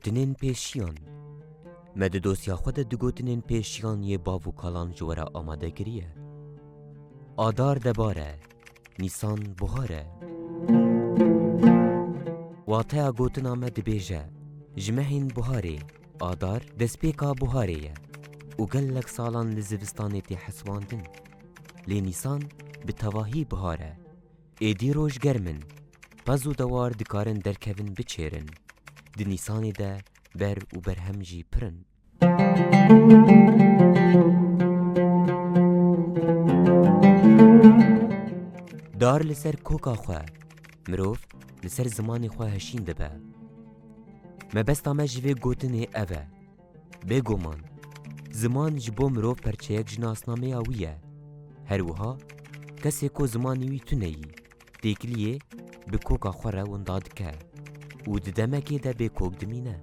گوتنین پیشیان مد دوسیا خود دو گوتنین پیشیان یه باو کالان جورا آماده گریه. آدار دباره، نیسان بهاره. واته گوتن آمد بیجه، جمهین بهاره، آدار دسپیکا بهاره. و گلک سالان لزوستانی تی حسواندن. لی نیسان به تواهی بهاره. ایدی روش گرمن، پزو دوار دکارن درکوین بچیرن. دی نیسانی ده بر و برهم جی پرن. دار لسر کوکا خواه، مروف لسر زمانی خواه هشین دبه. مبستا ما جوه گوتنه اوه. بگومان، زمان جبو مروف پرچه یک جناسنامه آویه. هروها، کسی کو زمانی وی تو نهی. دیکلیه به کوکا خواه رو انداد که. و ددمکی ده به کوک دمینه.